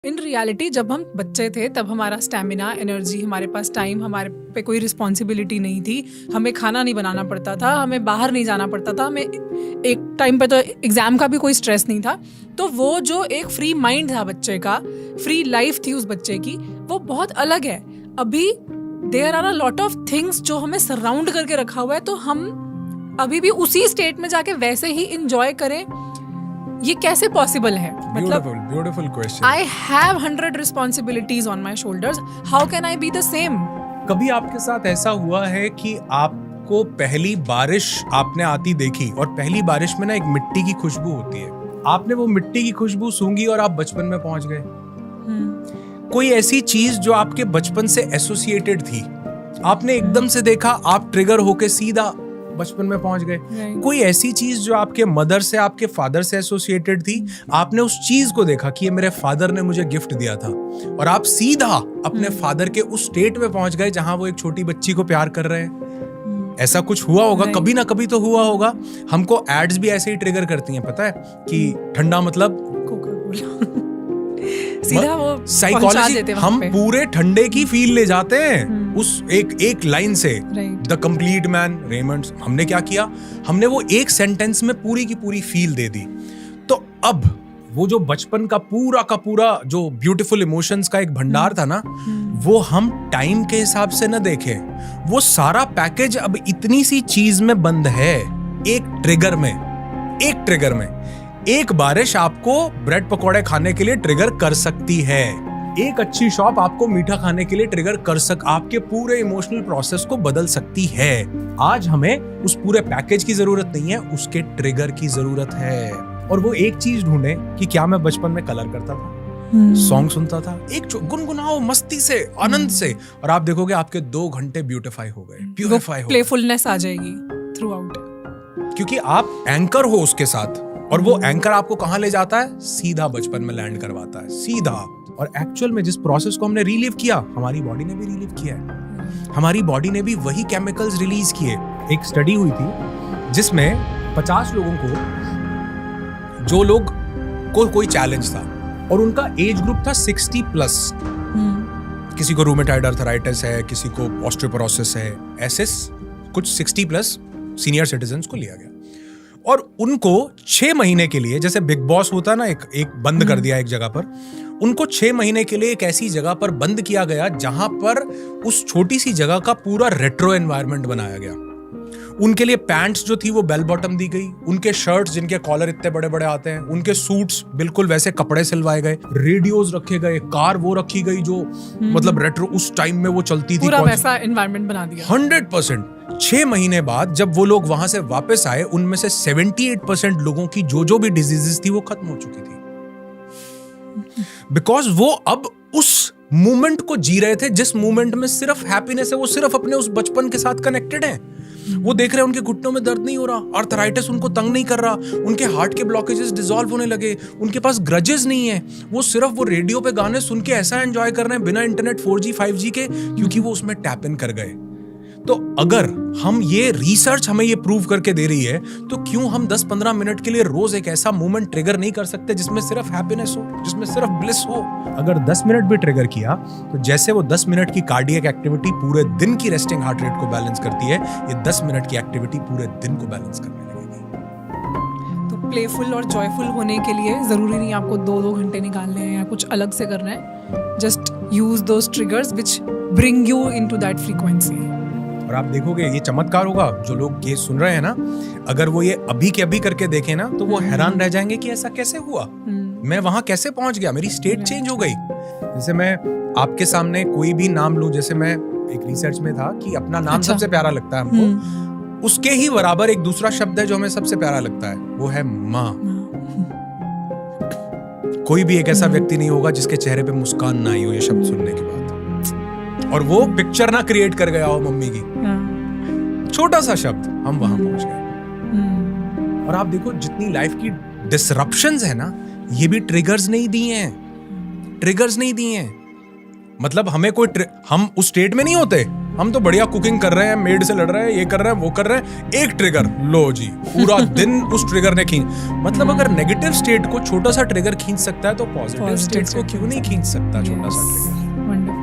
In reality जब हम बच्चे थे तब हमारा स्टैमिना, एनर्जी, हमारे पास टाइम, हमारे पे कोई रिस्पॉन्सिबिलिटी नहीं थी, हमें खाना नहीं बनाना पड़ता था, हमें बाहर नहीं जाना पड़ता था, हमें एक टाइम पे तो एग्ज़ाम का भी कोई स्ट्रेस नहीं था। तो वो जो एक फ्री माइंड था बच्चे का, फ्री लाइफ थी उस बच्चे की, वो बहुत अलग है। अभी there are a lot of things जो हमें सराउंड करके रखा हुआ है, तो हम अभी भी उसी स्टेट में जाके वैसे ही इंजॉय करें, ये कैसे पॉसिबल है? मतलब beautiful question. I have 100 responsibilities on my shoulders. How can I be the same? कभी आपके साथ ऐसा हुआ है कि आपको पहली बारिश आपने आती देखी और पहली बारिश में ना एक मिट्टी की खुशबू होती है, आपने वो मिट्टी की खुशबू सूंघी और आप बचपन में पहुंच गए। कोई ऐसी चीज जो आपके बचपन से एसोसिएटेड थी, आपने एकदम से देखा, आप ट्रिगर होके सीधा बचपन में पहुंच गए। कोई ऐसी चीज जो आपके मदर से, आपके फादर से एसोसिएटेड थी, आपने उस चीज को देखा कि ये मेरे फादर ने मुझे गिफ्ट दिया था, और आप सीधा अपने फादर के उस स्टेट में पहुंच गए जहां वो एक छोटी बच्ची को प्यार कर रहे हैं। ऐसा कुछ हुआ होगा, कभी ना कभी तो हुआ होगा। हमको एड्स भी ऐसे ही ट्रिगर करती हैं, पता है कि ठंडा मतलब सीधा वो साइकोलॉजी, हम पूरे ठंडे की फील ले जाते हैं उस एक लाइन से, द कंप्लीट मैन रेमंड। हमने क्या किया, हमने वो एक सेंटेंस में पूरी की पूरी फील दे दी। तो अब वो जो बचपन का पूरा जो ब्यूटीफुल इमोशंस का एक भंडार था ना, वो हम टाइम के हिसाब से न देखें। वो सारा पैकेज अब इतनी सी चीज में बंद है, एक ट्रिगर में। एक बारिश आपको ब्रेड पकौड़े खाने के लिए ट्रिगर कर सकती है, एक अच्छी शॉप आपको मीठा खाने के लिए ट्रिगर कर आपके पूरे इमोशनल प्रोसेस को बदल सकती है। आज हमें उस पूरे पैकेज की जरूरत नहीं है, उसके ट्रिगर की जरूरत है। और वो एक चीज ढूंढे कि क्या मैं बचपन में कलर करता था, सॉन्ग सुनता था, एक गुनगुनाओ मस्ती से, आनंद से, और आप देखोगे आपके 2 घंटे ब्यूटिफाई हो गए, प्लेफुलनेस आ जाएगी थ्रू आउट, क्योंकि आप एंकर हो उसके साथ। और वो एंकर आपको कहां ले जाता है? सीधा बचपन में लैंड करवाता है, सीधा। और एक्चुअल में जिस प्रोसेस को हमने रीलिव किया, हमारी बॉडी ने भी रीलिव किया है, हमारी बॉडी ने भी वही केमिकल्स रिलीज किए। एक स्टडी हुई थी जिसमें 50 लोगों को, जो लोग को कोई चैलेंज था, और उनका एज ग्रुप था 60+। किसी को रूमेटॉइड आर्थराइटिस है, किसी को ऑस्टियोपोरोसिस है, ऐसे कुछ 60+ सीनियर सिटीजन्स को लिया गया और उनको 6 महीने के लिए, जैसे बिग बॉस होता है ना, एक बंद कर दिया एक जगह पर, उनको 6 महीने के लिए एक ऐसी जगह पर बंद किया गया जहां पर उस छोटी सी जगह का पूरा रेट्रो एनवायरनमेंट बनाया गया। उनके लिए पैंट्स जो थी वो बेल बॉटम दी गई, उनके शर्ट्स जिनके कॉलर इतने बड़े बड़े आते हैं, उनके सूट्स बिल्कुल वैसे कपड़े सिलवाए गए, रेडियोज रखे गए, कार वो रखी गई जो मतलब रेट्रो उस टाइम में वो चलती थी, पूरा वैसा एनवायरनमेंट बना दिया 100%। 6 महीने बाद जब वो लोग वहां से वापस आए, उनमें से 78% लोगों की जो भी डिजीजेस थी वो खत्म हो चुकी थी, बिकॉज वो अब उस मोमेंट को जी रहे थे जिस मोमेंट में सिर्फ हैप्पीनेस है। वो सिर्फ अपने उस बचपन के साथ कनेक्टेड हैं। वो देख रहे हैं उनके घुटनों में दर्द नहीं हो रहा, आर्थराइटिस उनको तंग नहीं कर रहा, उनके हार्ट के ब्लॉकेजेस डिसॉल्व होने लगे, उनके पास ग्रजेस नहीं है, वो सिर्फ वो रेडियो पे गाने सुन के ऐसा एंजॉय कर रहे हैं बिना इंटरनेट 4G 5G के, क्योंकि वो उसमें टैप इन कर गए। तो अगर हम ये रिसर्च हमें ये प्रूव करके दे रही है, तो क्यों हम 10-15 मिनट के लिए रोज एक ऐसा मोमेंट ट्रिगर नहीं कर सकते जिसमें सिर्फ हैप्पीनेस हो, जिसमें सिर्फ ब्लिस हो? अगर 10 मिनट भी ट्रिगर किया, तो जैसे वो 10 मिनट की कार्डियक एक्टिविटी पूरे दिन की रेस्टिंग हार्ट रेट को बैलेंस करती है, ये 10 मिनट की एक्टिविटी पूरे दिन को बैलेंस करने लगेगी। तो प्लेफुल और जॉयफुल होने के लिए जरूरी नहीं आपको 2-2 घंटे निकालने हैं या कुछ अलग से करना है। Just use those triggers which bring you into that frequency. और आप देखोगे ये चमत्कार होगा। जो लोग ये सुन रहे हैं ना, अगर वो ये अभी के अभी करके देखें ना, तो वो हैरान रह जाएंगे कि ऐसा कैसे हुआ, मैं वहां कैसे पहुंच गया, मेरी स्टेट चेंज हो गई। जैसे मैं आपके सामने कोई भी नाम लूं, जैसे मैं एक रिसर्च में था कि अपना नाम सबसे प्यारा लगता है हमको, उसके ही बराबर एक दूसरा शब्द है जो हमें सबसे प्यारा लगता है, वो है माँ। कोई भी एक ऐसा व्यक्ति नहीं होगा जिसके चेहरे पे मुस्कान ना आई हो ये शब्द सुनने के बाद, और वो पिक्चर ना क्रिएट कर गया हो मम्मी की। छोटा सा शब्द, हम वहां पहुंच गए। और आप देखो जितनी लाइफ की डिसरप्शंस है ना, ये भी ट्रिगर्स नहीं दिए हैं। मतलब हमें कोई हम उस स्टेट में नहीं होते, हम तो बढ़िया कुकिंग कर रहे हैं, मेड से लड़ रहे हैं, ये कर रहे हैं, वो कर रहे हैं, एक ट्रिगर लो जी, पूरा दिन उस ट्रिगर ने खींच। मतलब अगर नेगेटिव स्टेट को छोटा सा ट्रिगर खींच सकता है तो पॉजिटिव स्टेट को क्यों नहीं खींच सकता छोटा सा ट्रिगर। वंडरफुल।